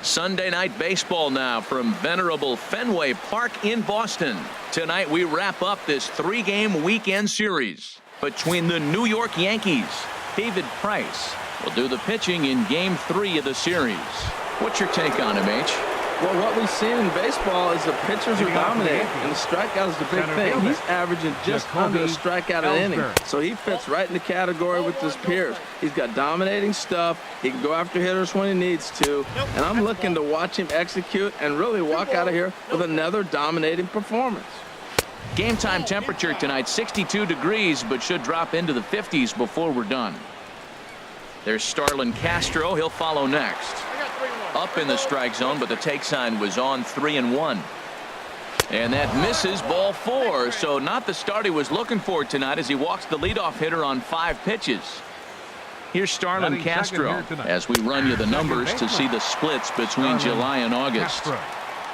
Sunday night baseball now from venerable Fenway Park in Boston. Tonight we wrap up this 3-game weekend series between the New York Yankees. David Price will do the pitching in Game 3 of the series. What's your take on him, H? Well, what we've seen in baseball is the pitchers are dominating, and the strikeout is the big thing. He's averaging just under a strikeout an inning, so he fits right in the category with his peers. He's got dominating stuff. He can go after hitters when he needs to, and I'm looking to watch him execute and really walk out of here with another dominating performance. Game time temperature tonight, 62 degrees, but should drop into the 50s before we're done. There's Starlin Castro. He'll follow next. Up in the strike zone, but the take sign was on 3-1. And that misses, ball 4. So not the start he was looking for tonight as he walks the leadoff hitter on 5 pitches. Here's Starlin Castro as we run you the numbers to see the splits between July and August.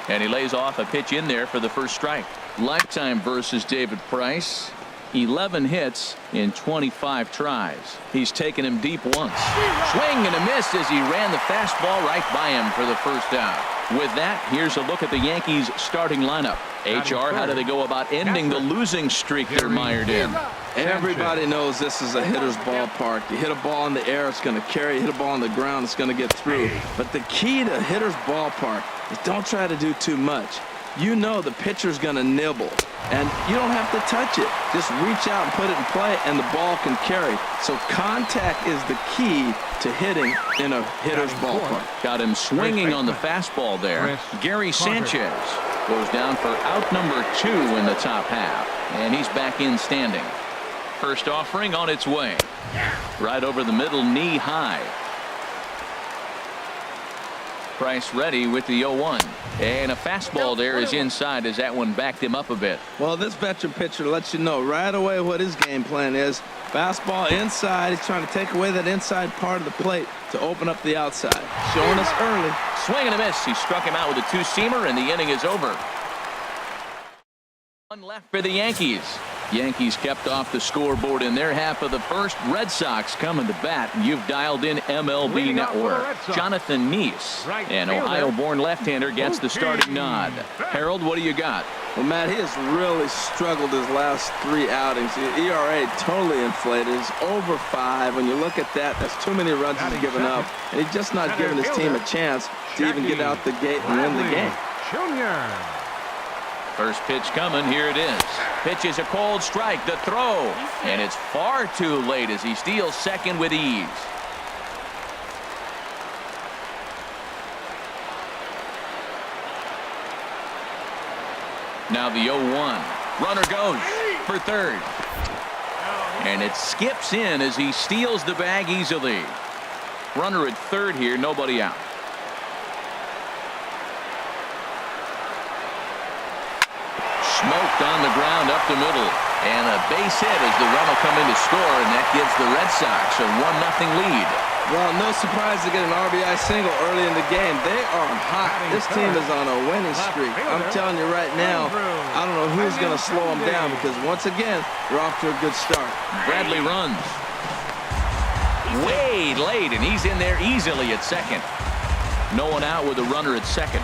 And he lays off a pitch in there for the first strike. Lifetime versus David Price. 11 hits in 25 tries. He's taken him deep once. Swing and a miss as he ran the fastball right by him for the first out. With that, here's a look at the Yankees starting lineup. HR, how do they go about ending the losing streak they're mired in? Everybody knows this is a hitter's ballpark. You hit a ball in the air, it's going to carry. You hit a ball on the ground, it's going to get through. But the key to hitter's ballpark is don't try to do too much. You know the pitcher's going to nibble, and you don't have to touch it. Just reach out and put it in play, and the ball can carry. So contact is the key to hitting in a hitter's ballpark. Got him swinging on the fastball there. Gary Sanchez goes down for out number 2 in the top half, and he's back in standing. First offering on its way. Right over the middle, knee high. Price ready with the 0-1. And a fastball there is inside as that one backed him up a bit. Well, this veteran pitcher lets you know right away what his game plan is. Fastball inside. He's trying to take away that inside part of the plate to open up the outside. Showing us early. Swing and a miss. He struck him out with a 2-seamer, and the inning is over. One left for the Yankees. Yankees kept off the scoreboard in their half of the first. Red Sox coming to bat. You've dialed in MLB Network. Jonathan Neese, an Ohio-born left-hander, gets the starting nod. Harold, what do you got? Well, Matt, he has really struggled his last 3 outings. The ERA totally inflated. It's over 5. When you look at that, that's too many runs he's given up. And he's just not giving his team a chance to even get out the gate and win the game. First pitch coming. Here it is. Pitch is a cold strike. The throw. And it's far too late as he steals second with ease. Now the 0-1. Runner goes for third. And it skips in as he steals the bag easily. Runner at third here. Nobody out. Smoked on the ground up the middle, and a base hit as the run will come in to score, and that gives the Red Sox a 1-0 lead. Well, no surprise to get an RBI single early in the game. They are hot. This team is on a winning streak. I'm telling you right now, I don't know who's going to slow them down, because once again, they're off to a good start. Bradley runs way late, and he's in there easily at second. No one out with a runner at second.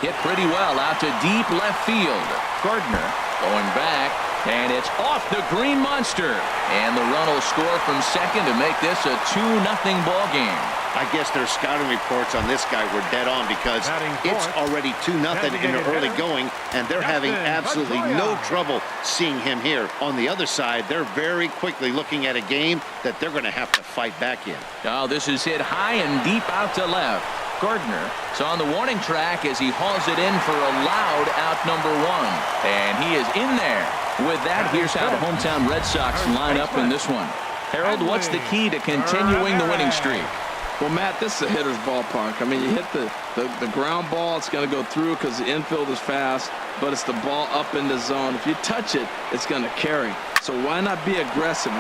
Hit pretty well out to deep left field. Gardner going back, and it's off the green monster. And the run will score from second to make this a 2-0 ball game. I guess their scouting reports on this guy were dead on, because it's already 2-0 in the early going, and they're having absolutely no trouble seeing him here. On the other side, they're very quickly looking at a game that they're going to have to fight back in. Oh, this is hit high and deep out to left. Gardner is on the warning track as he hauls it in for a loud out number 1. And he is in there. With that, here's how the hometown Red Sox line up in this one. Harold, what's the key to continuing the winning streak? Well, Matt, this is a hitter's ballpark. I mean, you hit the ground ball, it's going to go through because the infield is fast, but it's the ball up in the zone. If you touch it, it's going to carry. So why not be aggressive?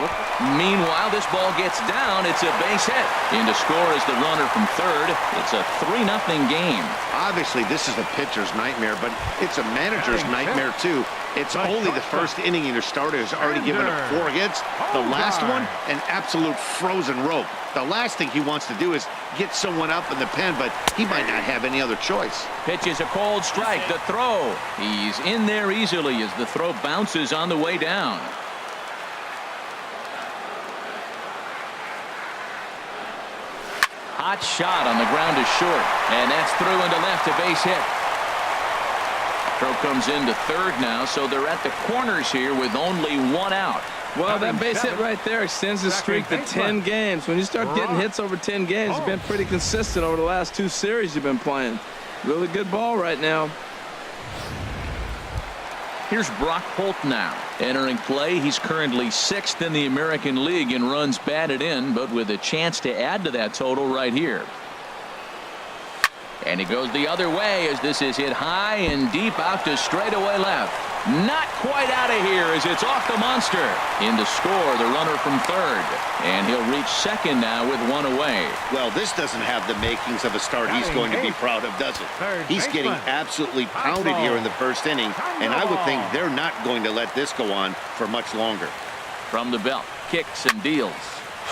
Meanwhile, this ball gets down. It's a base hit. In to score is the runner from third. It's a 3-0 game. Obviously, this is a pitcher's nightmare, but it's a manager's nightmare, too. It's only the first inning, and your starter has already given up 4 hits. The last one, an absolute frozen rope. The last thing he wants to do is get someone up in the pen, but he might not have any other choice. Pitch is a cold strike. The throw. He's in there easily as the throw bounces on the way down. Hot shot on the ground is short, and that's through into left, a base hit. Throw comes into third now, so they're at the corners here with only 1 out. Well, that base hit right there extends the streak to 10 games. When you start getting hits over 10 games, you've been pretty consistent over the last 2 series you've been playing. Really good ball right now. Here's Brock Holt now entering play. He's currently 6th in the American League in runs batted in, but with a chance to add to that total right here. And he goes the other way as this is hit high and deep out to straightaway left. Not quite out of here as it's off the monster. In to score the runner from third. And he'll reach second now with 1 away. Well, this doesn't have the makings of a start he's going to be proud of, does it? He's getting absolutely pounded here in the first inning, and I would think they're not going to let this go on for much longer. From the belt, kicks and deals.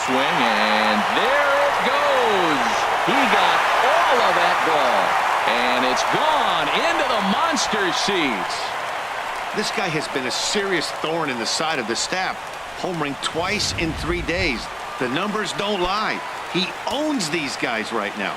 Swing, and there it goes. He got all of that ball, and it's gone into the monster seats. This guy has been a serious thorn in the side of the staff, homering twice in 3 days. The numbers don't lie. He owns these guys right now.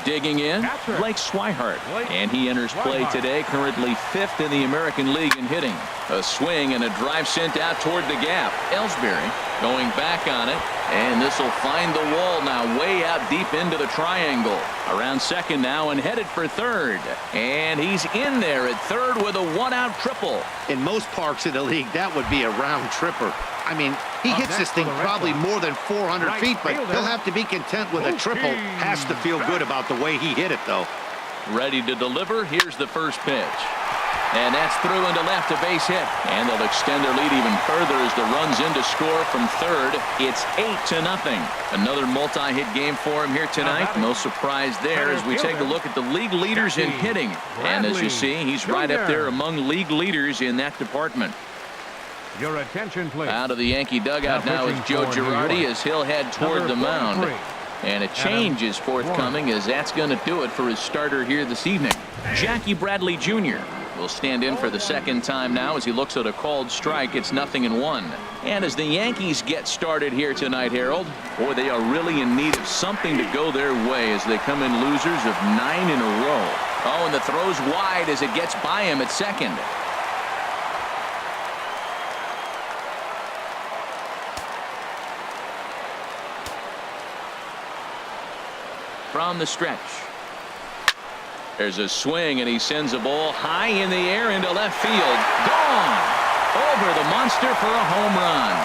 Digging in, Blake Swihart, and he enters play today, currently 5th in the American League in hitting. A swing and a drive sent out toward the gap. Ellsbury going back on it, and this will find the wall now way out deep into the triangle. Around second now and headed for third, and he's in there at third with a 1-out triple. In most parks in the league, that would be a round tripper. I mean, he hits this thing probably more than 400 feet, but he'll have to be content with a triple. Has to feel good about the way he hit it, though. Ready to deliver. Here's the first pitch. And that's through into left, a base hit. And they'll extend their lead even further as the run's in to score from third. It's 8-0. Another multi-hit game for him here tonight. No surprise there as we take a look at the league leaders in hitting. And as you see, he's right up there among league leaders in that department. Your attention, please. Out of the Yankee dugout now is Joe Girardi as he'll head toward the mound. And a change is forthcoming as that's going to do it for his starter here this evening. Jackie Bradley Jr. will stand in for the second time now as he looks at a called strike. It's 0-1. And as the Yankees get started here tonight, Harold, boy, they are really in need of something to go their way as they come in losers of 9 in a row. Oh, and the throw's wide as it gets by him at second. From the stretch. There's a swing, and he sends a ball high in the air into left field. Gone! Over the monster for a home run.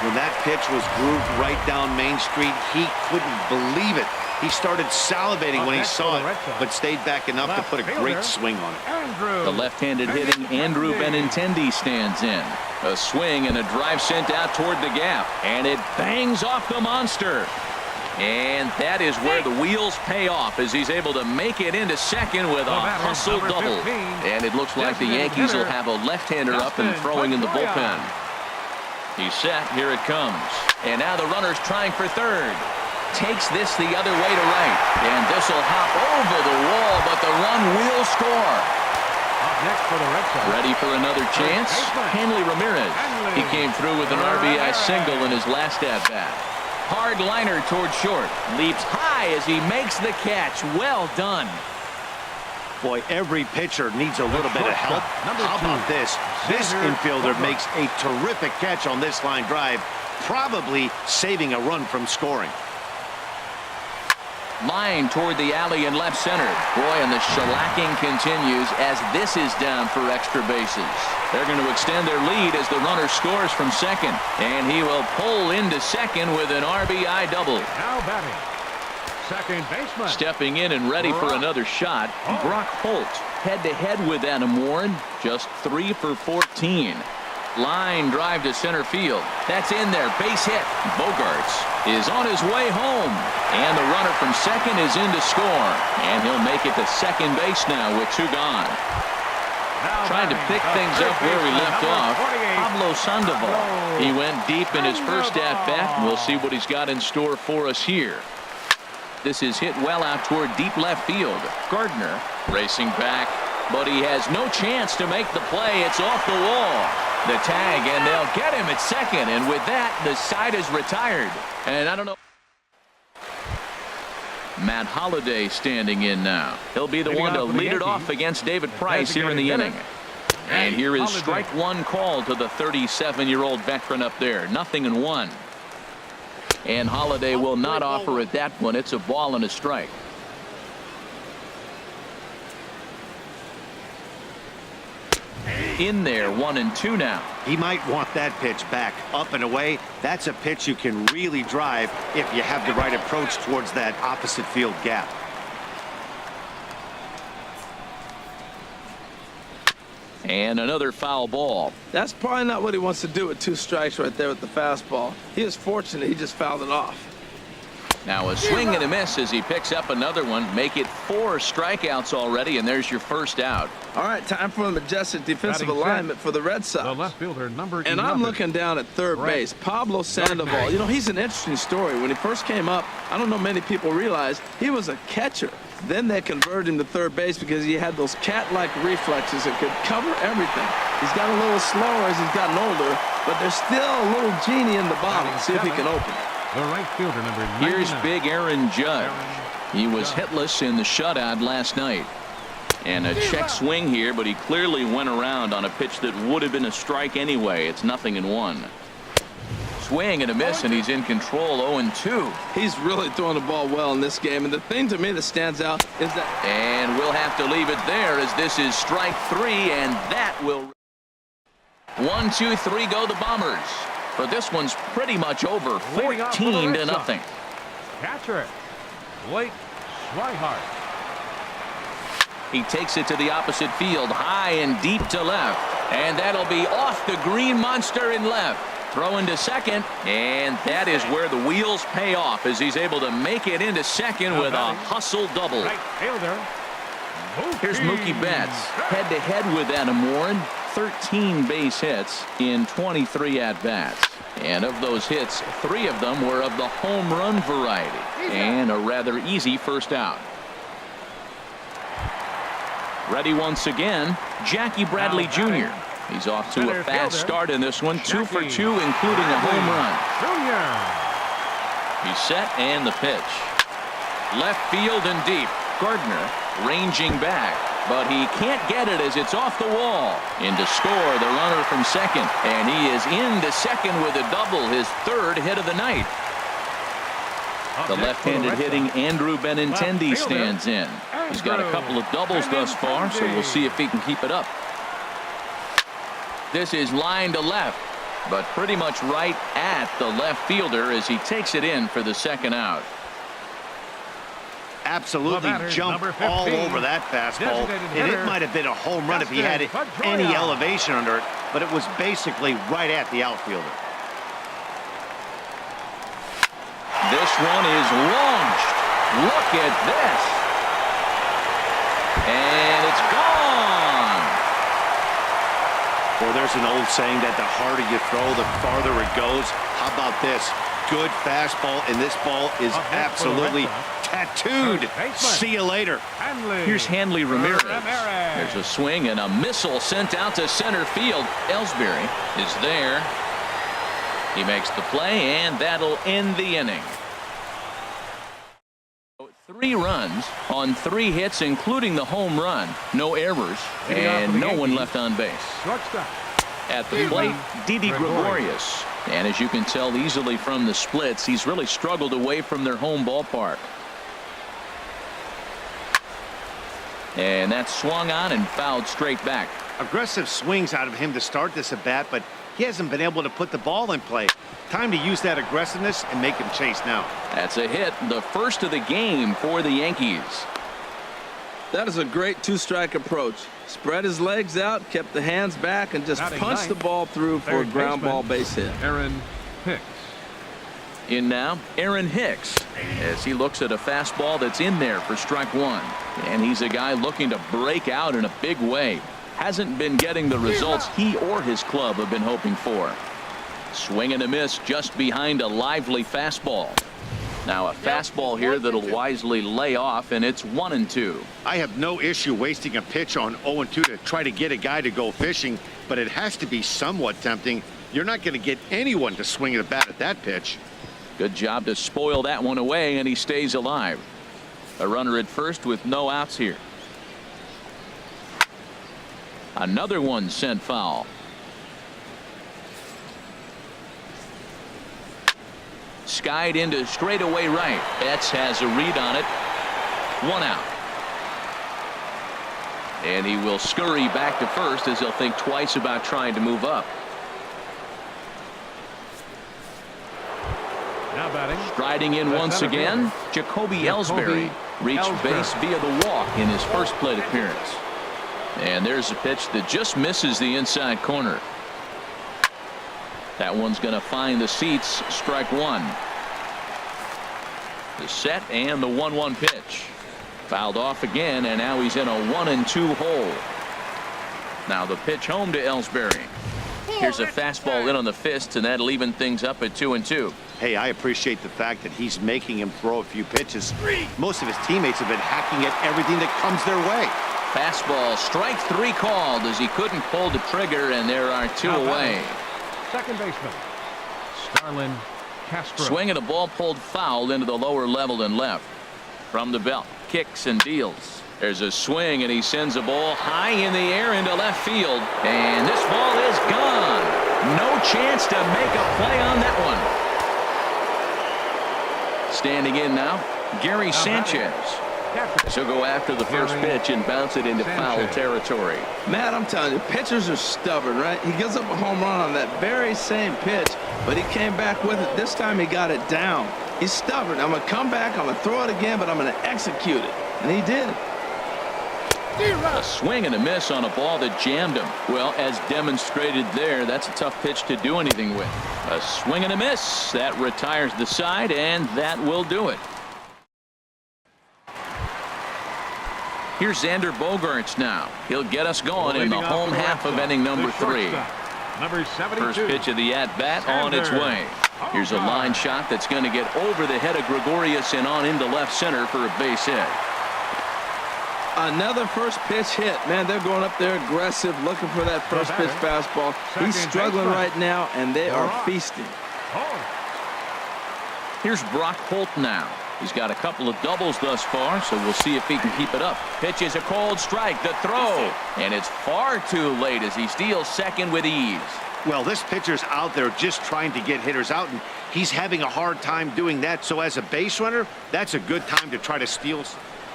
When that pitch was grooved right down Main Street, he couldn't believe it. He started salivating when he saw it, but stayed back enough to put a great swing on it. The left-handed hitting Andrew Benintendi stands in. A swing and a drive sent out toward the gap, and it bangs off the monster. And that is where the wheels pay off as he's able to make it into second with a hustle double. And it looks like the Yankees will have a left-hander up and throwing in the bullpen. He's set. Here it comes. And now the runner's trying for third. Takes this the other way to right. And this will hop over the wall, but the run will score. Ready for another chance? Hanley Ramirez. He came through with an RBI single in his last at-bat. Hard liner toward short. Leaps high as he makes the catch. Well done. Boy, every pitcher needs a little bit of help. How about this? This infielder makes a terrific catch on this line drive, probably saving a run from scoring. Line toward the alley in left center. Boy, and the shellacking continues as this is down for extra bases. They're going to extend their lead as the runner scores from second. And he will pull into second with an RBI double. Now batting, second baseman. Stepping in and ready for another shot, Brock Holt. Head-to-head with Adam Warren, just 3 for 14. Line drive to center field. That's in there. Base hit. Bogarts is on his way home. And the runner from second is in to score. And he'll make it to second base now with 2 gone. Trying to pick things up where he left off, Pablo Sandoval. He went deep in his first at-bat. We'll see what he's got in store for us here. This is hit well out toward deep left field. Gardner racing back, but he has no chance to make the play. It's off the wall. The tag, and they'll get him at second. And with that, the side is retired. And I don't know. Matt Holliday standing in now. He'll be the one to lead it off against David Price here in the inning. And here is strike one call to the 37-year-old veteran up there. 0-1. And Holliday will not offer at that one. It's a ball and a strike. In there, 1-2 now. He might want that pitch back up and away. That's a pitch you can really drive if you have the right approach towards that opposite field gap. And another foul ball. That's probably not what he wants to do with 2 strikes right there with the fastball. He is fortunate he just fouled it off. Now a swing and a miss as he picks up another one. Make it 4 strikeouts already, and there's your first out. All right, time for the majestic defensive alignment for the Red Sox. The left fielder, number 11. And I'm looking down at third base. Pablo Sandoval. You know, he's an interesting story. When he first came up, I don't know many people realize he was a catcher. Then they converted him to third base because he had those cat-like reflexes that could cover everything. He's got a little slower as he's gotten older, but there's still a little genie in the bottle. See if he can open it. The right fielder, number 99. Here's big Aaron Judge. He was hitless in the shutout last night. And a check swing here, but he clearly went around on a pitch that would have been a strike anyway. It's 0-1. Swing and a miss, and he's in control. 0-2. He's really throwing the ball well in this game. And the thing to me that stands out is that. And we'll have to leave it there as this is strike 3, and that will. 1, 2, 3 go the Bombers. But this one's pretty much over. 14-0. Catcher, Blake Swihart. He takes it to the opposite field, high and deep to left. And that'll be off the green monster in left. Throw into second, and that is where the wheels pay off as he's able to make it into second with a hustle double. Right fielder, Here's Mookie Betts, head-to-head with Adam Warren. 13 base hits in 23 at-bats. And of those hits, 3 of them were of the home run variety. And a rather easy first out. Ready once again, Jackie Bradley Jr. He's off to a fast start in this one. 2 for 2, including a home run. He's set, and the pitch. Left field and deep. Gardner ranging back, but he can't get it as it's off the wall. In to score, the runner from second, and he is into second with a double, his 3rd hit of the night. The left-handed hitting Andrew Benintendi stands in. He's got a couple of doubles thus far, so we'll see if he can keep it up. This is line to left, but pretty much right at the left fielder as he takes it in for the second out. Absolutely jumped all over that fastball. And it might have been a home run if he had any elevation under it, but it was basically right at the outfielder. This one is launched. Look at this. And it's gone. Well, there's an old saying that the harder you throw, the farther it goes. How about this? Good fastball, and this ball is absolutely tattooed. See you later. Here's Hanley Ramirez. There's a swing and a missile sent out to center field. Ellsbury is there. He makes the play, and that'll end the inning. 3 runs on 3 hits, including the home run. No errors, and no one left on base. At the plate, Didi Gregorius. And as you can tell easily from the splits, he's really struggled away from their home ballpark. And that's swung on and fouled straight back. Aggressive swings out of him to start this at bat, but he hasn't been able to put the ball in play. Time to use that aggressiveness and make him chase now. That's a hit, the first of the game for the Yankees. That is a great two-strike approach. Spread his legs out, kept the hands back, and just punched the ball through for a ground ball base hit. Aaron Hicks. In now, Aaron Hicks, as he looks at a fastball that's in there for strike one. And he's a guy looking to break out in a big way. Hasn't been getting the results he or his club have been hoping for. Swing and a miss just behind a lively fastball. Now a fastball here that'll wisely lay off, and it's 1-2. I have no issue wasting a pitch on 0-2 to try to get a guy to go fishing, but it has to be somewhat tempting. You're not going to get anyone to swing a bat at that pitch. Good job to spoil that one away, and he stays alive. A runner at first with no outs here. Another one sent foul. Skied into straightaway right. Betts has a read on it. 1 out. And he will scurry back to first as he'll think twice about trying to move up. Now batting. Striding in once again, Jacoby Ellsbury reached base via the walk in his first plate appearance. And there's a pitch that just misses the inside corner. That one's going to find the seats. Strike one. The set and the 1-1 pitch. Fouled off again, and now he's in a 1-2 hole. Now the pitch home to Ellsbury. Here's a fastball in on the fist, and that'll even things up at 2-2. Hey, I appreciate the fact that he's making him throw a few pitches. Most of his teammates have been hacking at everything that comes their way. Fastball, strike three called as he couldn't pull the trigger, and there are two away. Second baseman, Starlin Castro. Swing and a ball pulled foul into the lower level and left. From the belt, kicks and deals. There's a swing, and he sends a ball high in the air into left field. And this ball is gone. No chance to make a play on that one. Standing in now, Gary Sanchez. She'll go after the first pitch and bounce it into foul territory. Matt, I'm telling you, pitchers are stubborn, right? He gives up a home run on that very same pitch, but he came back with it. This time he got it down. He's stubborn. I'm going to come back, I'm going to throw it again, but I'm going to execute it. And he did. A swing and a miss on a ball that jammed him. Well, as demonstrated there, that's a tough pitch to do anything with. A swing and a miss. That retires the side, and that will do it. Here's Xander Bogaerts now. He'll get us going in the home half of inning number 3. Number 72. First pitch of the at-bat on its way. Here's a line shot that's going to get over the head of Gregorius and on into left center for a base hit. Another first pitch hit. Man, they're going up there aggressive, looking for that first pitch fastball. He's struggling right now, and they are feasting. Here's Brock Holt now. He's got a couple of doubles thus far, so we'll see if he can keep it up. Pitch is a cold strike. The throw, and it's far too late as he steals second with ease. Well, this pitcher's out there just trying to get hitters out, and he's having a hard time doing that. So as a base runner, that's a good time to try to steal.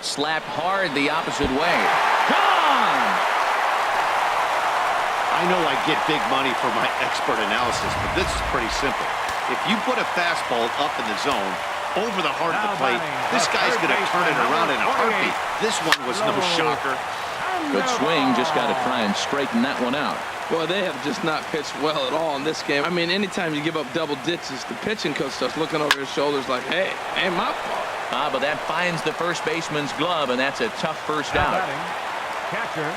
Slapped hard the opposite way. Gone! I know I get big money for my expert analysis, but this is pretty simple. If you put a fastball up in the zone, over the heart of the plate, this guy's going to turn it around in a heartbeat. This one was no shocker. Good swing, just got to try and straighten that one out. Boy, they have just not pitched well at all in this game. I mean, anytime you give up double ditches, the pitching coach starts looking over his shoulders like, hey, ain't my fault. But that finds the first baseman's glove, and that's a tough first out. Catcher.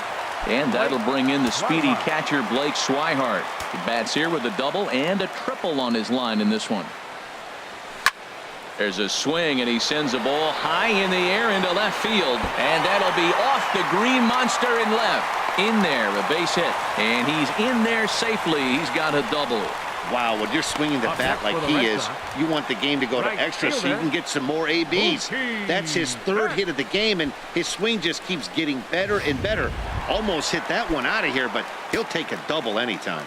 And that'll bring in the speedy catcher Blake Swihart. He bats here with a double and a triple on his line in this one. There's a swing, and he sends a ball high in the air into left field, and that'll be off the green monster in left. In there, a base hit, and he's in there safely. He's got a double. Wow, when you're swinging the bat like he is, you want the game to go to extra so you can get some more ABs. That's his third hit of the game, and his swing just keeps getting better and better. Almost hit that one out of here, but he'll take a double anytime.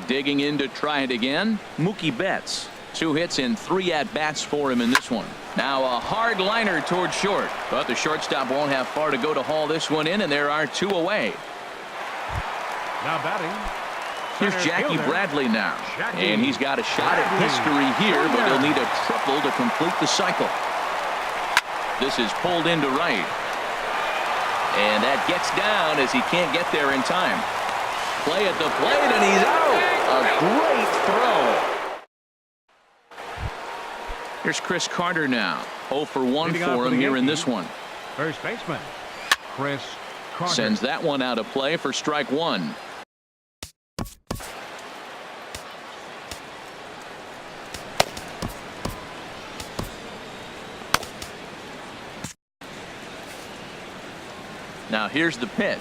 Digging in to try it again, Mookie Betts. 2 hits and 3 at-bats for him in this one. Now a hard liner toward short, but the shortstop won't have far to go to haul this one in, and there are 2 away. Now batting. Here's Jackie Bradley now, and he's got a shot at history here, but he'll need a triple to complete the cycle. This is pulled into right, and that gets down as he can't get there in time. Play at the plate, and he's out. A great throw. Here's Chris Carter now. 0 for 1 for him here in this one. First baseman, Chris Carter. Sends that one out of play for strike 1. Now here's the pitch.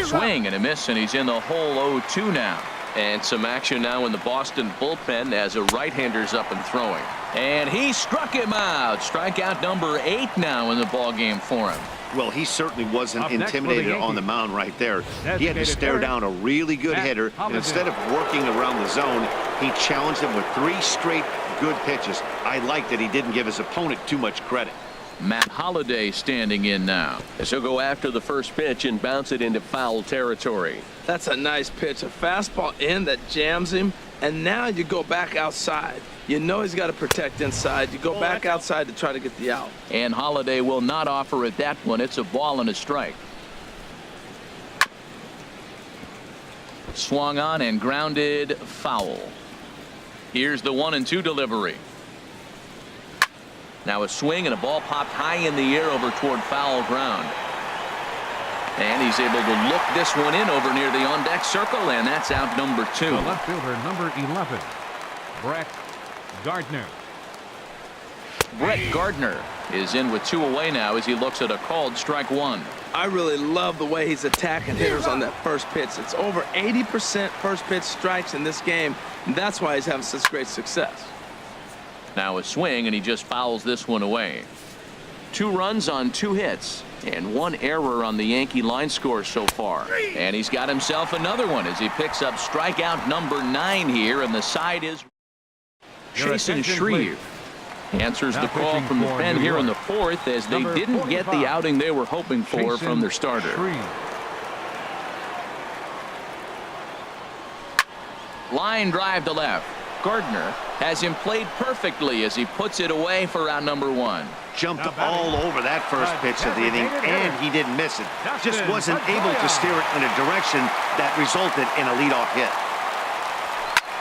Swing and a miss, and he's in the hole 0-2 now. And some action now in the Boston bullpen as a right-hander's up and throwing. And he struck him out. Strikeout number 8 now in the ballgame for him. Well, he certainly wasn't intimidated on the mound right there. He had to stare down a really good hitter, and instead of working around the zone, he challenged him with 3 straight good pitches. I like that he didn't give his opponent too much credit. Matt Holliday standing in now. As he'll go after the first pitch and bounce it into foul territory. That's a nice pitch. A fastball in that jams him. And now you go back outside. You know he's got to protect inside. You go back outside to try to get the out. And Holliday will not offer it that one. It's a ball and a strike. Swung on and grounded foul. Here's the 1-2 delivery. Now a swing and a ball popped high in the air over toward foul ground. And he's able to look this one in over near the on-deck circle, and that's out number 2. The left fielder, number 11, Brett Gardner. Brett Gardner is in with 2 away now as he looks at a called strike 1. I really love the way he's attacking hitters on that first pitch. It's over 80% first pitch strikes in this game, and that's why he's having such great success. Now a swing, and he just fouls this one away. 2 runs on 2 hits and 1 error on the Yankee line score so far. And he's got himself another one as he picks up strikeout number 9 here, and the side is Jason Shreve. Answers the call from the pen here in the 4th as they didn't get the outing they were hoping for from their starter. Line drive to left. Gardner has him played perfectly as he puts it away for round number 1. Jumped all over that first pitch of the inning, and he didn't miss it. Just wasn't able to steer it in a direction that resulted in a leadoff hit.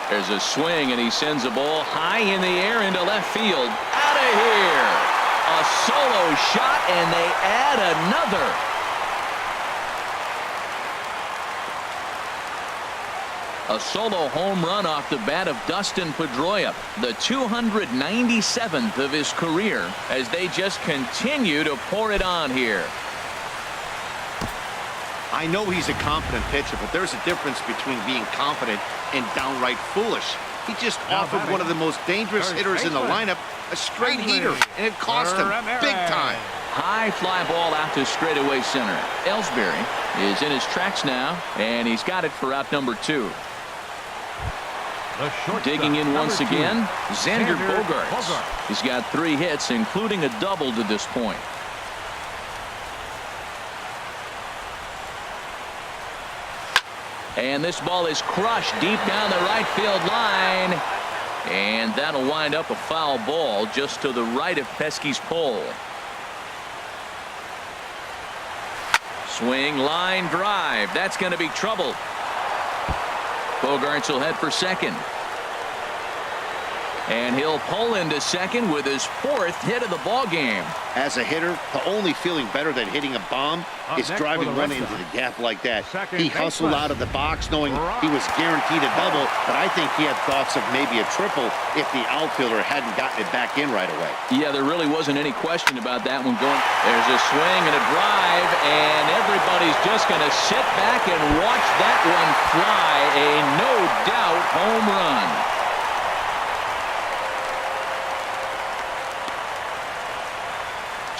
There's a swing, and he sends a ball high in the air into left field. Out of here. A solo shot, and they add another. A solo home run off the bat of Dustin Pedroia, the 297th of his career, as they just continue to pour it on here. I know he's a confident pitcher, but there's a difference between being confident and downright foolish. He just offered one of the most dangerous hitters in the lineup a straight heater, and it cost him big time. High fly ball out to straightaway center. Ellsbury is in his tracks now, and he's got it for out number 2. Digging in once again, Xander Bogaerts. He's got 3 hits, including a double to this point. And this ball is crushed deep down the right field line. And that'll wind up a foul ball just to the right of Pesky's pole. Swing, line drive. That's going to be trouble. Bogaerts will head for second. And he'll pull into second with his 4th hit of the ball game. As a hitter, the only feeling better than hitting a bomb is driving one into the gap like that. He hustled out of the box knowing he was guaranteed a double, but I think he had thoughts of maybe a triple if the outfielder hadn't gotten it back in right away. Yeah, there really wasn't any question about that one going. There's a swing and a drive, and everybody's just going to sit back and watch that one fly. A no-doubt home run.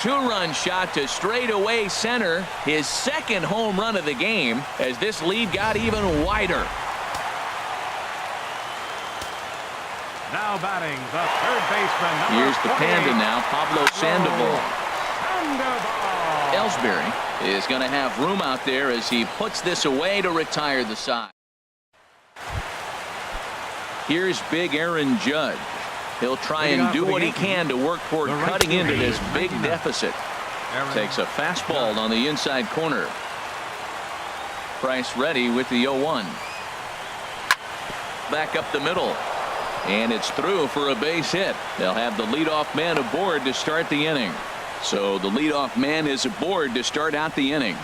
Two-run shot to straightaway center, his 2nd home run of the game as this lead got even wider. Now batting, the third baseman. Here's the 48. Panda now, Pablo Sandoval. Sandoval. Ellsbury is going to have room out there as he puts this away to retire the side. Here's big Aaron Judge. He'll try and do what he can to work toward cutting into this big deficit. Takes a fastball on the inside corner. Price ready with the 0-1. Back up the middle. And it's through for a base hit. They'll have the leadoff man aboard to start the inning. So the leadoff man is aboard to start out the inning.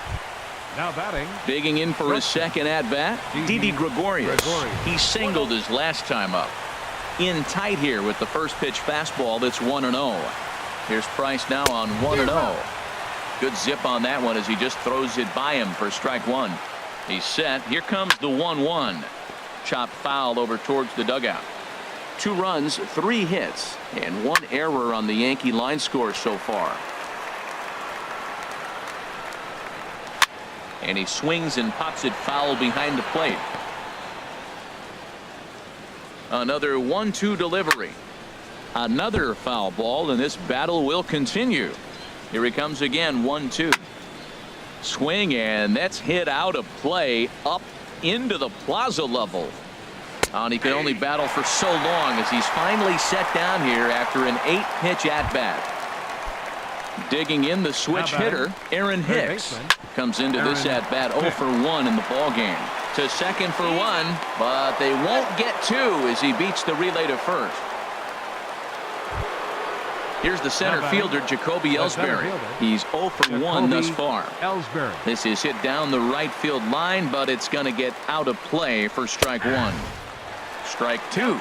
Now batting. Digging in for his second at-bat, Didi Gregorius. He singled his last time up. In tight here with the first pitch fastball that's 1-0. Here's Price now on 1-0. Good zip on that one as he just throws it by him for strike one. He's set. Here comes the 1-1. Chopped foul over towards the dugout. 2 runs, 3 hits, and 1 error on the Yankee line score so far. And he swings and pops it foul behind the plate. Another 1-2 delivery. Another foul ball, and this battle will continue. Here he comes again, 1-2. Swing, and that's hit out of play up into the plaza level. And he can only battle for so long as he's finally set down here after an 8-pitch at-bat. Digging in the switch hitter, Aaron Hicks. Comes into this at-bat 0 for 1 in the ballgame. To second for 1, but they won't get 2 as he beats the relay to first. Here's the center fielder, Jacoby Ellsbury. He's 0 for 1 thus far. This is hit down the right field line, but it's going to get out of play for strike 1. Strike 2.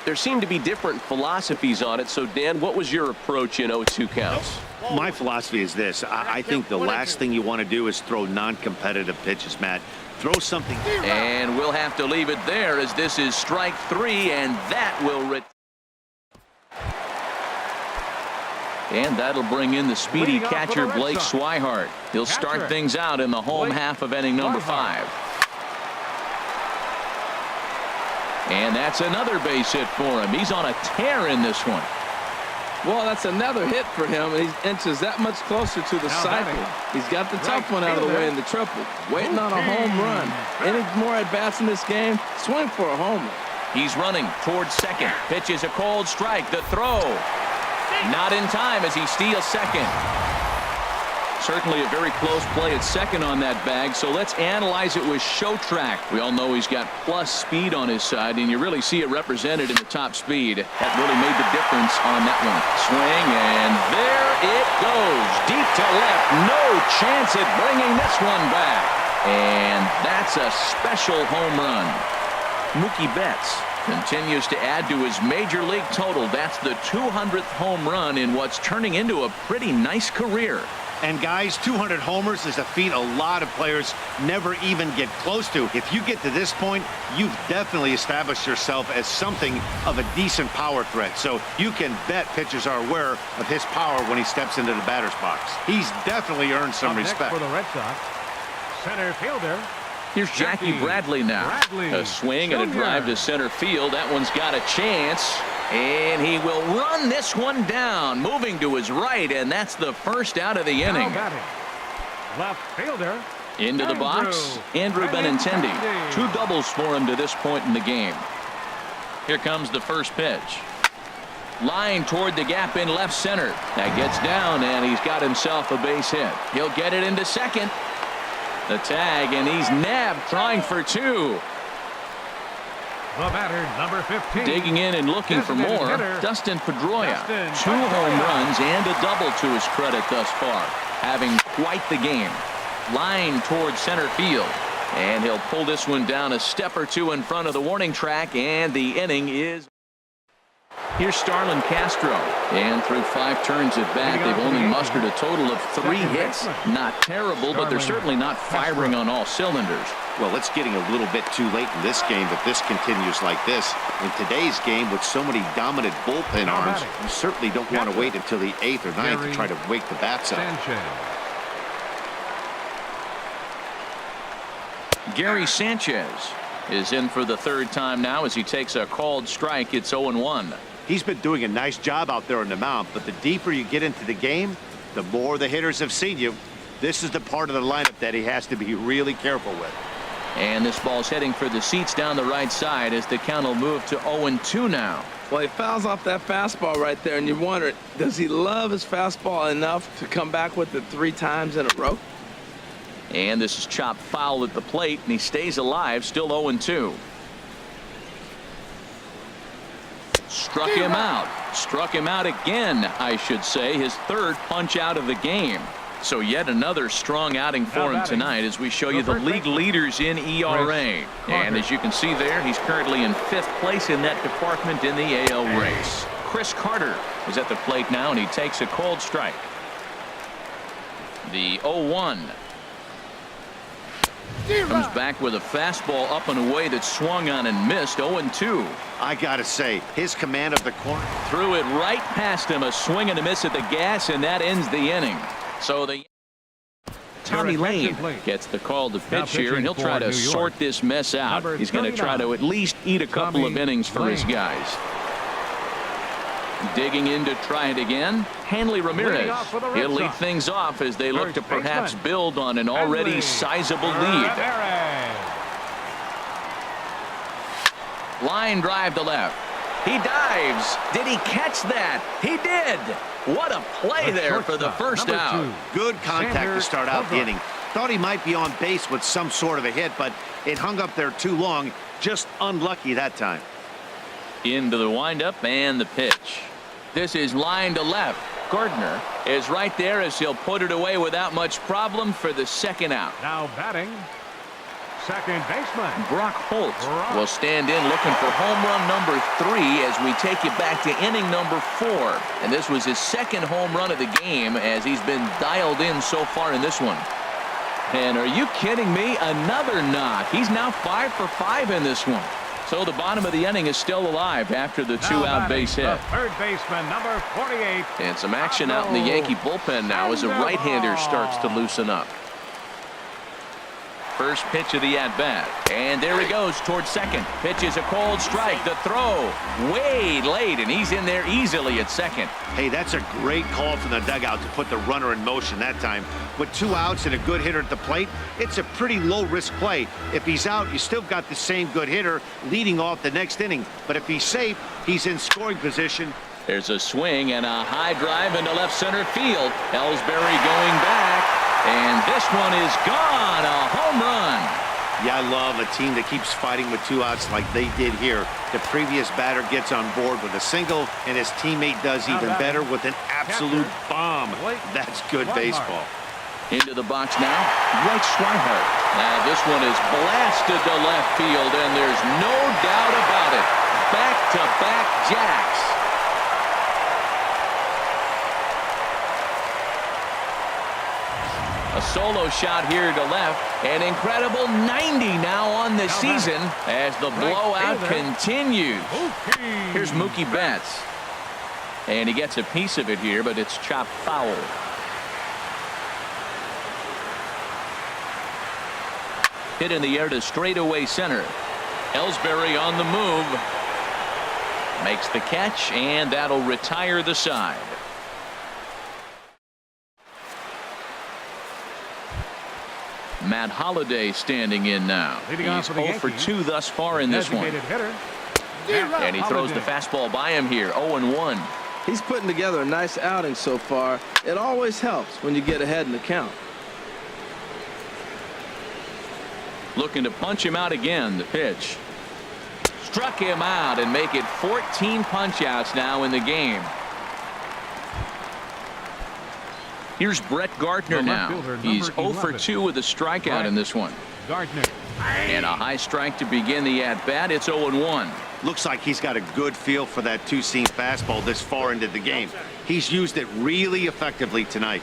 There seem to be different philosophies on it. So, Dan, what was your approach in 0-2 counts? My philosophy is this. I think the last thing you want to do is throw non-competitive pitches, Matt. Throw something. And we'll have to leave it there as this is strike 3, and that will and that'll bring in the speedy catcher Blake Swihart. He'll start things out in the home half of inning number 5. And that's another base hit for him. He's on a tear in this one. Well, that's another hit for him. He inches that much closer to the cycle. He's got the tough one out of the way in the triple. Waiting on a home run. Any more at-bats in this game? Swing for a homer. He's running towards second. Pitches a cold strike. The throw. Not in time as he steals second. Certainly a very close play at second on that bag, so let's analyze it with show track. We all know he's got plus speed on his side, and you really see it represented in the top speed. That really made the difference on that one. Swing, and there it goes. Deep to left. No chance at bringing this one back. And that's a special home run. Mookie Betts continues to add to his major league total. That's the 200th home run in what's turning into a pretty nice career. And guys, 200 homers is a feat a lot of players never even get close to. If you get to this point, you've definitely established yourself as something of a decent power threat. So you can bet pitchers are aware of his power when he steps into the batter's box. He's definitely earned some respect. For the Red Sox, center fielder. Here's Jackie Bradley now. A swing and a drive to center field. That one's got a chance. And he will run this one down, moving to his right, and that's the first out of the inning. Left fielder. Into the box, Andrew Benintendi. 2 doubles for him to this point in the game. Here comes the first pitch. Line toward the gap in left center. That gets down, and he's got himself a base hit. He'll get it into second. The tag, and he's nabbed, trying for 2. The batter, number 15. Digging in and looking for more, Dustin Pedroia. 2 home runs and a double to his credit thus far, having quite the game. Line towards center field, and he'll pull this one down a step or 2 in front of the warning track, and the inning is. Here's Starlin Castro, and through 5 turns at bat, they've only mustered a total of 3 hits. Not terrible, but they're certainly not firing on all cylinders. Well, it's getting a little bit too late in this game if this continues like this. In today's game, with so many dominant bullpen arms, you certainly don't want to wait until the 8th or 9th to try to wake the bats up. Gary Sanchez is in for the third time now as he takes a called strike. It's 0-1. He's been doing a nice job out there on the mound, but the deeper you get into the game, the more the hitters have seen you. This is the part of the lineup that he has to be really careful with. And this ball's heading for the seats down the right side as the count will move to 0-2 now. Well, he fouls off that fastball right there, and you wonder, does he love his fastball enough to come back with it 3 times in a row? And this is chopped foul at the plate, and he stays alive, still 0-2. Struck him out. Struck him out again, I should say. His third punch out of the game. So yet another strong outing for him tonight as we show you the league leaders in ERA. And as you can see there, he's currently in 5th place in that department in the AL race. Chris Carter is at the plate now, and he takes a cold strike. The 0-1. Comes back with a fastball up and away that swung on and missed. 0-2. I gotta say, his command of the corner. Threw it right past him. A swing and a miss at the gas, and that ends the inning. So the Tommy Lane gets the call to pitch here, and he'll try to sort this mess out. He's going to try to at least eat a couple of innings for his guys. Digging in to try it again, Hanley Ramirez. He'll lead things off as they look to perhaps build on an already sizable lead. Line drive to left. He dives. Did he catch that? He did. What a play there for the first out. Good contact to start out the inning. Thought he might be on base with some sort of a hit, but it hung up there too long. Just unlucky that time. Into the windup and the pitch. This is line to left. Gardner is right there as he'll put it away without much problem for the second out. Now batting, second baseman Brock Holt will stand in looking for home run number 3 as we take you back to inning number 4. And this was his second home run of the game as he's been dialed in so far in this one. And are you kidding me? Another knock. He's now 5 for 5 in this one. So the bottom of the inning is still alive after the 2-out base hit. Third baseman, number 48. And some action out in the Yankee bullpen now as a right-hander starts to loosen up. First pitch of the at-bat. And there he goes towards second. Pitch is a cold strike. The throw way late, and he's in there easily at second. Hey, that's a great call from the dugout to put the runner in motion that time. With 2 outs and a good hitter at the plate, it's a pretty low-risk play. If he's out, you still got the same good hitter leading off the next inning. But if he's safe, he's in scoring position. There's a swing and a high drive into left center field. Ellsbury going back. And this one is gone. A home run. Yeah, I love a team that keeps fighting with 2 outs like they did here. The previous batter gets on board with a single, and his teammate does even better with an absolute bomb. That's good baseball. Into the box now, Blake Swihart. Now this one is blasted to left field, and there's no doubt about it. Back-to-back jacks. A solo shot here to left. An incredible 90 now on the season as the blowout continues. Here's Mookie Betts. And he gets a piece of it here, but it's chopped foul. Hit in the air to straightaway center. Ellsbury on the move. Makes the catch, and that'll retire the side. Matt Holliday standing in now. He's 0 for 2 thus far in this one. And he throws the fastball by him here. 0-1. He's putting together a nice outing so far. It always helps when you get ahead in the count. Looking to punch him out again. The pitch. Struck him out and make it 14 punch-outs now in the game. Here's Brett Gardner now. He's 0 for 2 with a strikeout in this one. Gardner. And a high strike to begin the at-bat. It's 0-1. Looks like he's got a good feel for that 2-seam fastball this far into the game. He's used it really effectively tonight.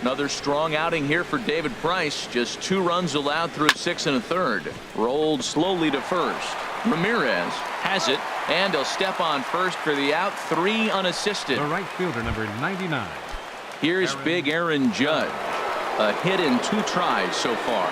Another strong outing here for David Price. Just 2 runs allowed through 6 1/3. Rolled slowly to first. Ramirez has it, and he'll step on first for the out. 3 unassisted. The right fielder, number 99. Here's big Aaron Judge. A hit in 2 tries so far.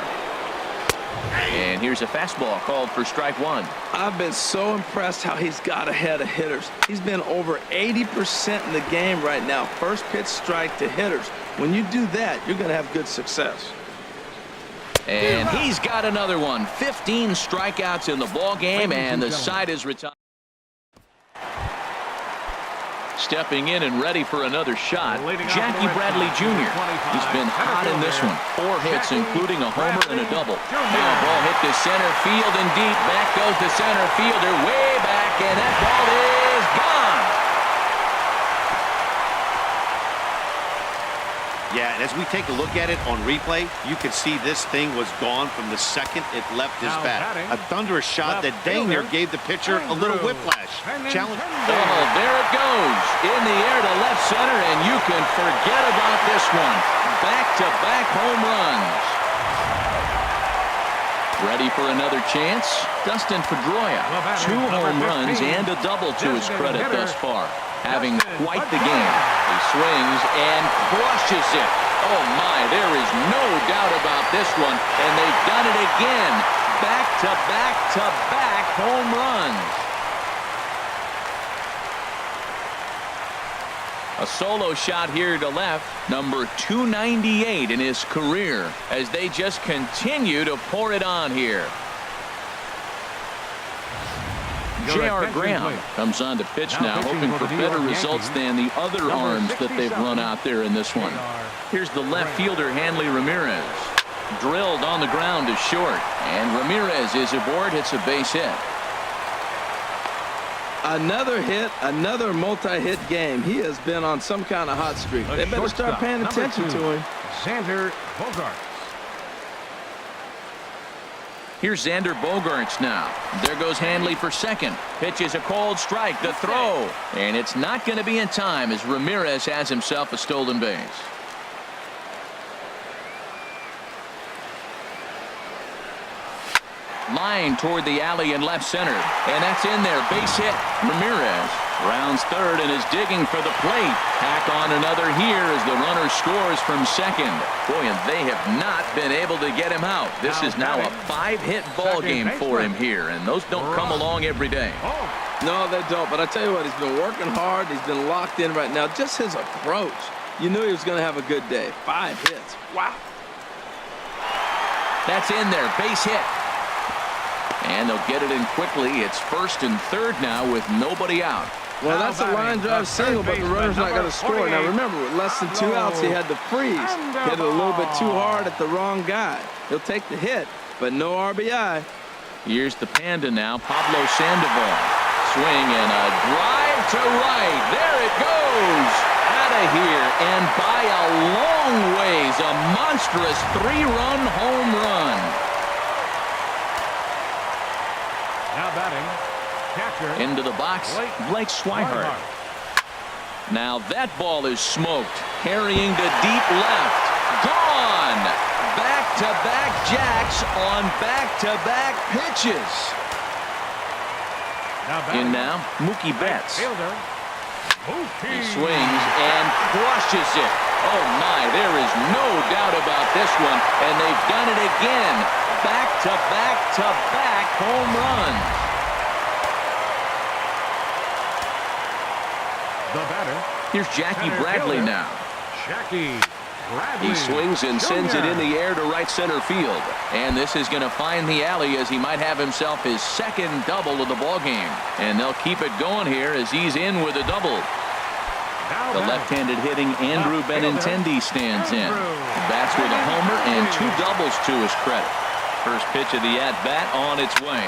And here's a fastball called for strike one. I've been so impressed how he's got ahead of hitters. He's been over 80% in the game right now. First pitch strike to hitters. When you do that, you're going to have good success. And he's got another one. 15 strikeouts in the ball game, and the side is retired. Stepping in and ready for another shot, Jackie Bradley Jr. He's been hot in this one. 4 hits, including a homer and a double. Now ball hit to center field and deep. Back goes the center fielder way back, and that ball is gone. Yeah, and as we take a look at it on replay, you can see this thing was gone from the second it left his bat. A thunderous shot that dang near gave the pitcher a little whiplash. Challenge. Oh, there it goes. In the air to left center, and you can forget about this one. Back-to-back home runs. Ready for another chance? Dustin Pedroia. 2 home runs and a double to his credit thus far. Having quite the game. He swings and crushes it. Oh my, there is no doubt about this one. And they've done it again. Back-to-back-to-back home runs. A solo shot here to left, number 298 in his career, as they just continue to pour it on here. J.R. Graham comes on to pitch now, hoping for better results than the other arms that they've run out there in this one. Here's the left fielder, Hanley Ramirez. Drilled on the ground to short, and Ramirez is aboard, hits a base hit. Another hit, another multi-hit game. He has been on some kind of hot streak. They better start paying attention to him. Xander Bogaerts. Here's Xander Bogaerts now. There goes Hanley for second. Pitch is a cold strike. The throw. And it's not going to be in time as Ramirez has himself a stolen base. Line toward the alley in left center. And that's in there. Base hit. Ramirez rounds third and is digging for the plate. Tack on another here as the runner scores from second. Boy, and they have not been able to get him out. This is now a 5-hit ball game for him here, and those don't come along every day. No, they don't. But I tell you what, he's been working hard. He's been locked in right now. Just his approach. You knew he was going to have a good day. 5 hits. Wow. That's in there. Base hit. And they'll get it in quickly. It's first and third now with nobody out. Well, that's a line drive single, but the runner's not going to score. Now, remember, with less than 2 outs, he had to freeze. Hit it a little bit too hard at the wrong guy. He'll take the hit, but no RBI. Here's the Panda now, Pablo Sandoval. Swing and a drive to right. There it goes. Out of here and by a long ways, a monstrous 3-run home run. Now batting, catcher. Into the box, Blake Swihart. Now that ball is smoked. Carrying to deep left. Gone. Back-to-back jacks on back-to-back pitches. In now, Mookie Betts. He swings and crushes it. Oh my, there is no doubt about this one. And they've done it again. Back-to-back-to-back home runs. The batter. Here's Jackie Bradley now. Jackie Bradley. He swings and sends it in the air to right center field. And this is going to find the alley as he might have himself his second double of the ball game. And they'll keep it going here as he's in with a double. The left-handed hitting Andrew Benintendi stands in. Bats with a homer and 2 doubles to his credit. First pitch of the at-bat on its way.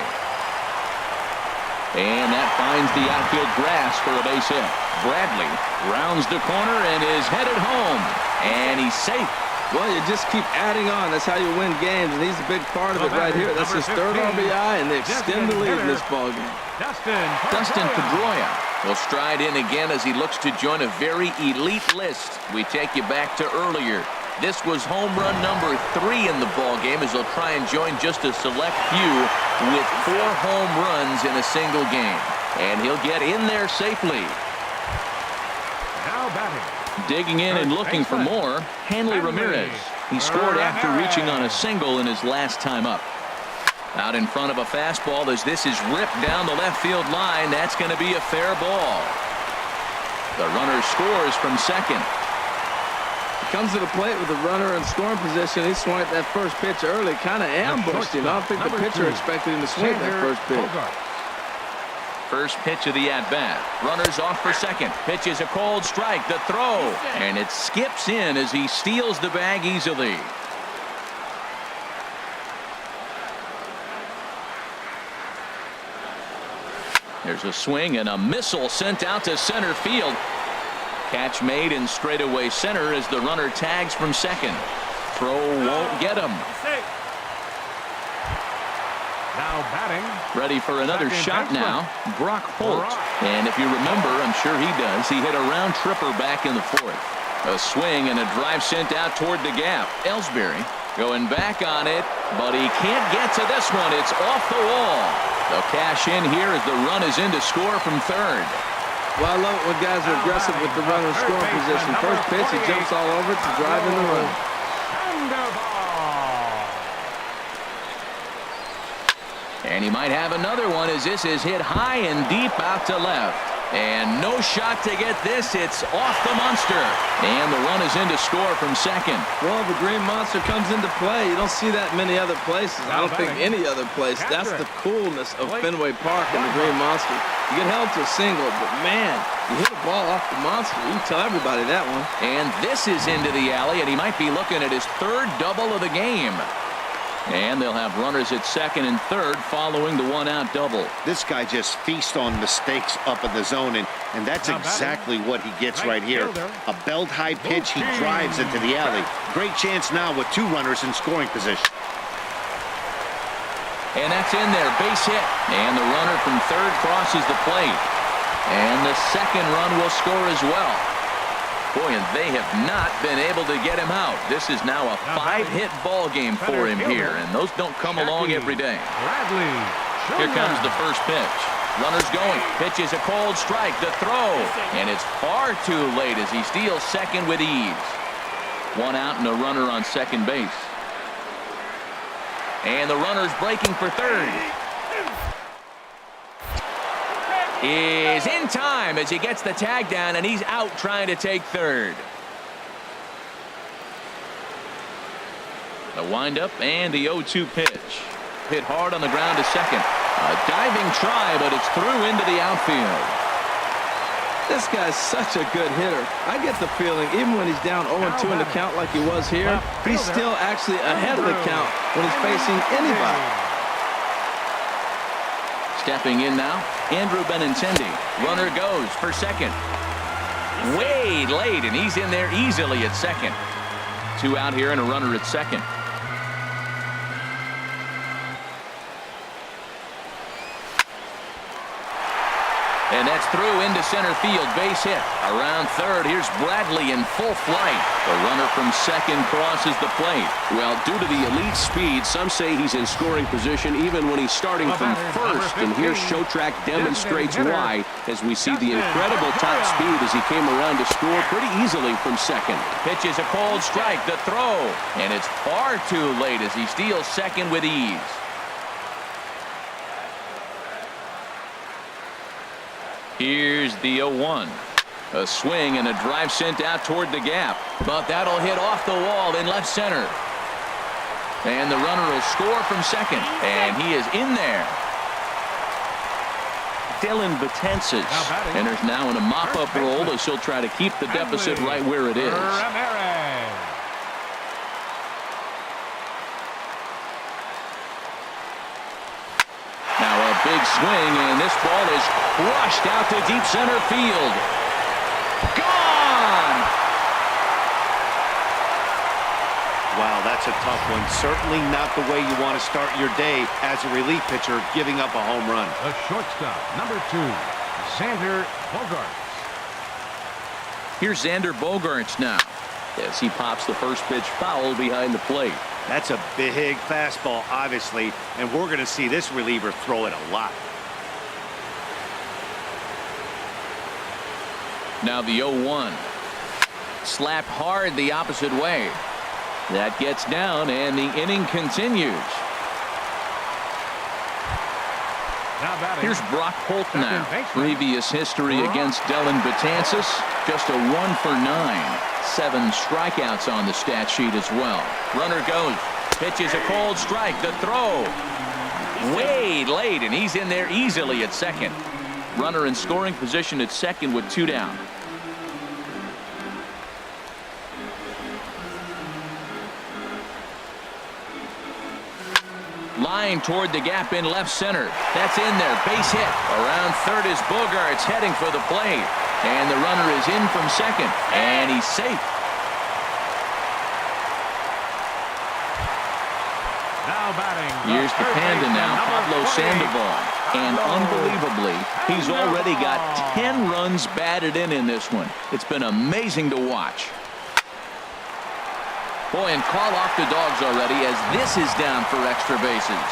And that finds the outfield grass for a base hit. Bradley rounds the corner and is headed home. And he's safe. Well, you just keep adding on. That's how you win games, and he's a big part of it right here. That's his 3rd RBI, and they extend the lead in this ballgame. Dustin Pedroia will stride in again as he looks to join a very elite list. We take you back to earlier. This was home run number 3 in the ballgame as he'll try and join just a select few with 4 home runs in a single game. And he'll get in there safely. Now batting. Digging in and looking for more, Hanley Ramirez. He scored after reaching on a single in his last time up. Out in front of a fastball as this is ripped down the left field line. That's going to be a fair ball. The runner scores from second. He comes to the plate with the runner in scoring position. He swung at that first pitch early, kind of ambushed him. I don't think the pitcher expected him to swing that first pitch. First pitch of the at-bat. Runners off for second. Pitch is a cold strike. The throw. And it skips in as he steals the bag easily. There's a swing and a missile sent out to center field. Catch made in straightaway center as the runner tags from second. Throw won't get him. Now batting. Ready for another shot now. Brock Holt. And if you remember, I'm sure he does, he hit a round tripper back in the fourth. A swing and a drive sent out toward the gap. Ellsbury going back on it, but he can't get to this one. It's off the wall. They'll cash in here as the run is in to score from third. Well, I love it when guys are aggressive with the runner in scoring position. First pitch, he jumps all over it to drive in the run. And he might have another one as this is hit high and deep out to left. And no shot to get this. It's off the monster. And the run is in to score from second. Well, the Green Monster comes into play. You don't see that many other places. I don't think any other place. That's the coolness of Fenway Park and the Green Monster. You get held to a single, but man, you hit a ball off the monster. You can tell everybody that one. And this is into the alley, and he might be looking at his third double of the game. And they'll have runners at second and third following the one-out double. This guy just feasts on mistakes up in the zone, and that's exactly what he gets right here. A belt-high pitch, he drives into the alley. Great chance now with two runners in scoring position. And that's in there, base hit. And the runner from third crosses the plate. And the second run will score as well. Boy, and they have not been able to get him out. This is now a 5-hit ball game for him here, and those don't come along every day. Here comes the first pitch. Runners going. Pitch is a cold strike. The throw. And it's far too late as he steals second with ease. One out and a runner on second base. And the runner's breaking for third. Is in time as he gets the tag down, and he's out trying to take third. The windup and the 0-2 pitch. Hit hard on the ground to second. A diving try, but it's through into the outfield. This guy's such a good hitter. I get the feeling even when he's down 0-2 in the count like he was here, he's still actually ahead of the count when he's facing anybody. Stepping in now, Andrew Benintendi. Runner goes for second. Way late, and he's in there easily at second. Two out here and a runner at second. And that's through into center field, base hit. Around third, here's Bradley in full flight. The runner from second crosses the plate. Well, due to the elite speed, some say he's in scoring position even when he's starting from first. And here Showtrack demonstrates why as we see the incredible top speed as he came around to score pretty easily from second. Pitch is a cold strike, the throw. And it's far too late as he steals second with ease. Here's the 0-1. A swing and a drive sent out toward the gap. But that'll hit off the wall in left center. And the runner will score from second. And he is in there. Dylan Betances enters now in a mop-up role as he'll try to keep the deficit right where it is. Now a big swing, and this ball is crushed out to deep center field. Gone! Wow, that's a tough one. Certainly not the way you want to start your day as a relief pitcher, giving up a home run. The shortstop, number 2, Xander Bogaerts. Here's Xander Bogaerts now as he pops the first pitch foul behind the plate. That's a big fastball, obviously, and we're going to see this reliever throw it a lot. Now the 0-1. Slapped hard the opposite way. That gets down, and the inning continues. Here's Brock Holt now. Previous history against Dellin Betances, just a 1 for 9. 7 strikeouts on the stat sheet as well. Runner goes. Pitches a cold strike. The throw. Way late, and he's in there easily at second. Runner in scoring position at second with 2 down. Line toward the gap in left center. That's in there. Base hit. Around third is Bogarts heading for the plate. And the runner is in from second. And he's safe. Now batting. Here's the Panda now, Pablo Sandoval. And unbelievably, he's already got 10 runs batted in this one. It's been amazing to watch. Boy, and call off the dogs already as this is down for extra bases.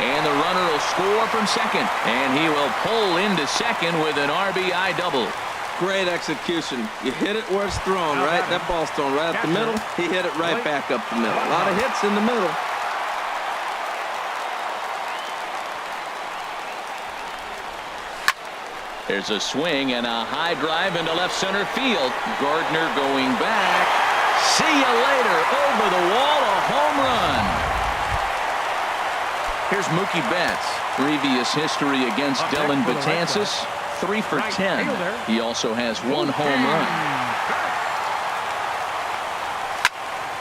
And the runner will score from second. And he will pull into second with an RBI double. Great execution. You hit it where it's thrown, right? That ball's thrown right up the middle. He hit it right back up the middle. A lot of hits in the middle. There's a swing and a high drive into left center field. Gardner going back. See you later. Over the wall, a home run. Here's Mookie Betts. Previous history against Dellin Betances, 3 for 10. He also has 1 home run.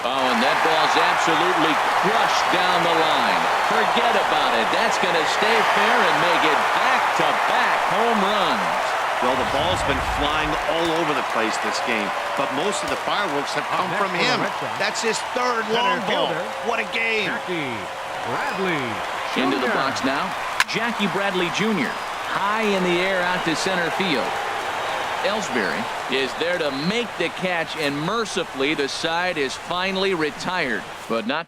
Oh, and that ball's absolutely crushed down the line. Forget about it. That's going to stay fair and make it back-to-back home runs. Well, the ball's been flying all over the place this game, but most of the fireworks have come from him. That's his 3rd long ball. What a game. Into the box now. Jackie Bradley Jr. high in the air out to center field. Ellsbury is there to make the catch, and mercifully the side is finally retired, but not.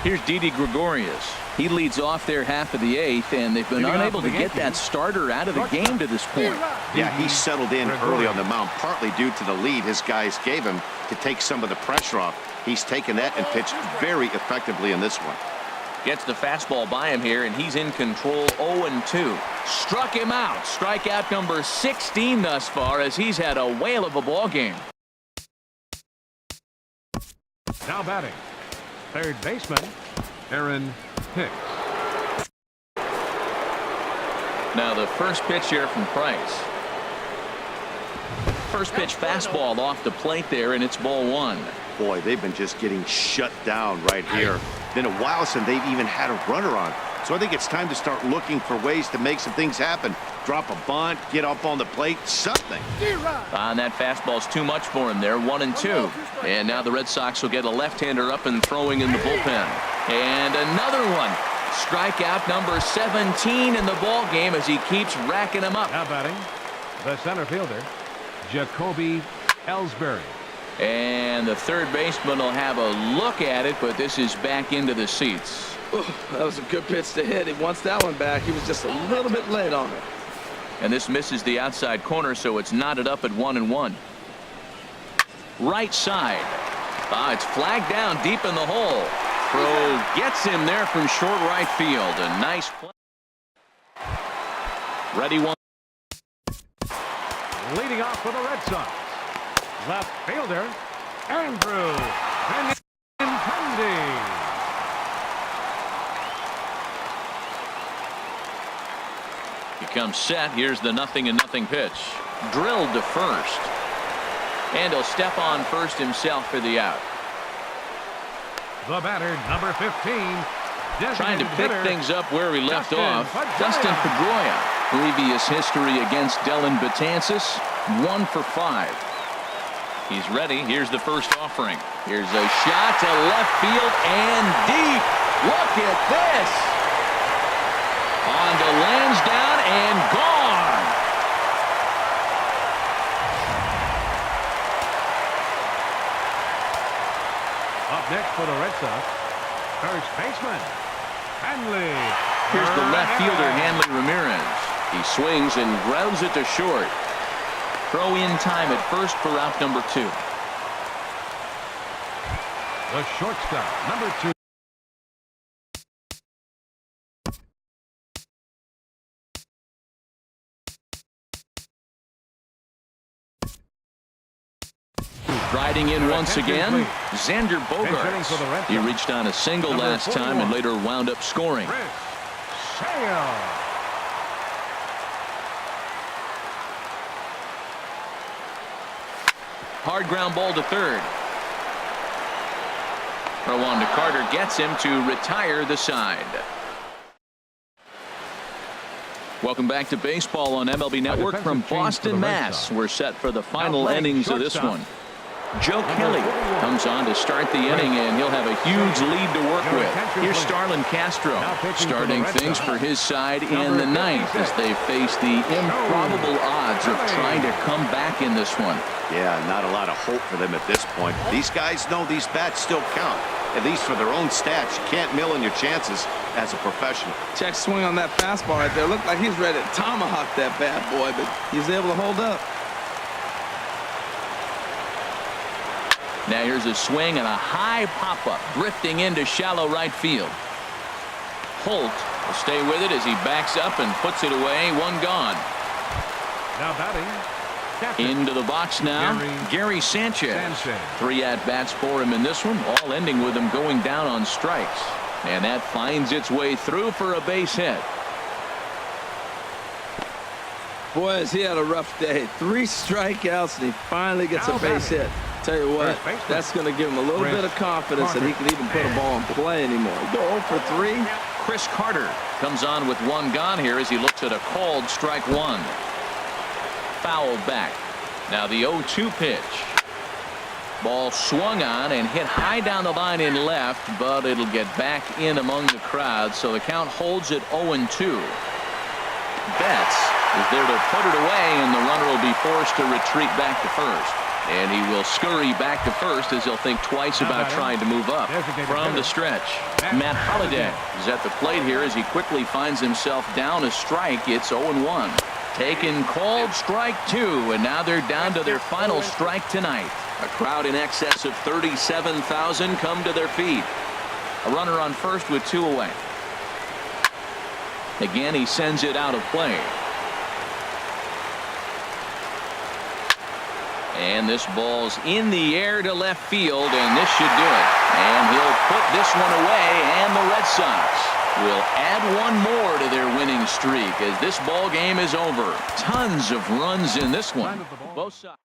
Here's Didi Gregorius. He leads off their half of the 8th, and they've been unable to get that starter out of the game to this point. Yeah, he settled in early on the mound, partly due to the lead his guys gave him to take some of the pressure off. He's taken that and pitched very effectively in this one. Gets the fastball by him here, and he's in control. 0-2. Struck him out. Strikeout number 16 thus far, as he's had a whale of a ball game. Now batting, 3rd baseman, Aaron Hicks. Now the first pitch here from Price. First pitch fastball off the plate there, and it's ball 1. Boy, they've been just getting shut down right here. Been a while since they've even had a runner on. So I think it's time to start looking for ways to make some things happen. Drop a bunt, get up on the plate, something. And that fastball's too much for him there. 1-2. And now the Red Sox will get a left-hander up and throwing in the bullpen. And another one. Strikeout number 17 in the ball game as he keeps racking them up. Now batting, the center fielder, Jacoby Ellsbury. And the 3rd baseman will have a look at it, but this is back into the seats. Ooh, that was a good pitch to hit. He wants that one back. He was just a little bit late on it. And this misses the outside corner, so it's knotted up at 1-1. Right side. It's flagged down deep in the hole. Throw gets him there from short right field. A nice play. Ready one. Leading off for the Red Sox, left fielder, Andrew Benintendi. He comes set. Here's the 0-0 pitch. Drilled to first. And he'll step on first himself for the out. The batter, number 15. Trying to pick things up where we left off. Dustin Pedroia. Previous history against Dellin Betances, 1 for 5. He's ready. Here's the first offering. Here's a shot to left field and deep. Look at this. On to Lansdowne and gone. Up next for the Red Sox, first baseman, Hanley. Here's the left fielder, Hanley Ramirez. He swings and grounds it to short. Throw in time at first for out number 2. The shortstop, number 2. Riding in once again, Xander Bogaerts. He reached on a single last time and later wound up scoring. Hard ground ball to third. Throw on to Carter gets him to retire the side. Welcome back to baseball on MLB Network from Boston, Mass. We're set for the final innings of this one. Joe Kelly comes on to start the inning, and he'll have a huge lead to work with. Here's Starlin Castro starting things for his side in the ninth as they face the improbable odds of trying to come back in this one. Yeah, not a lot of hope for them at this point. These guys know these bats still count, at least for their own stats. You can't mill in your chances as a professional. Check swing on that fastball right there. Looked like he's ready to tomahawk that bad boy, but he's able to hold up. Now here's a swing and a high pop-up drifting into shallow right field. Holt will stay with it as he backs up and puts it away. One gone. Now batting. Into the box now, Gary Sanchez. 3 at-bats for him in this one, all ending with him going down on strikes. And that finds its way through for a base hit. Boys, he had a rough day. 3 strikeouts, and he finally gets a base hit. Tell you what, that's going to give him a little bit of confidence that he can even put a ball in play anymore. Go 0 for 3. Chris Carter comes on with 1 gone here as he looks at a called strike 1. Fouled back. Now the 0-2 pitch. Ball swung on and hit high down the line in left, but it'll get back in among the crowd, so the count holds at 0-2. Betts is there to put it away, and the runner will be forced to retreat back to first. And he will scurry back to first as he'll think twice about trying to move up. From the stretch, Matt Holliday is at the plate here as he quickly finds himself down a strike. It's 0-1. Taken called strike 2, and now they're down to their final strike tonight. A crowd in excess of 37,000 come to their feet. A runner on first with 2 away. Again, he sends it out of play. And this ball's in the air to left field, and this should do it. And he'll put this one away, and the Red Sox will add 1 more to their winning streak as this ball game is over. Tons of runs in this one. Both sides.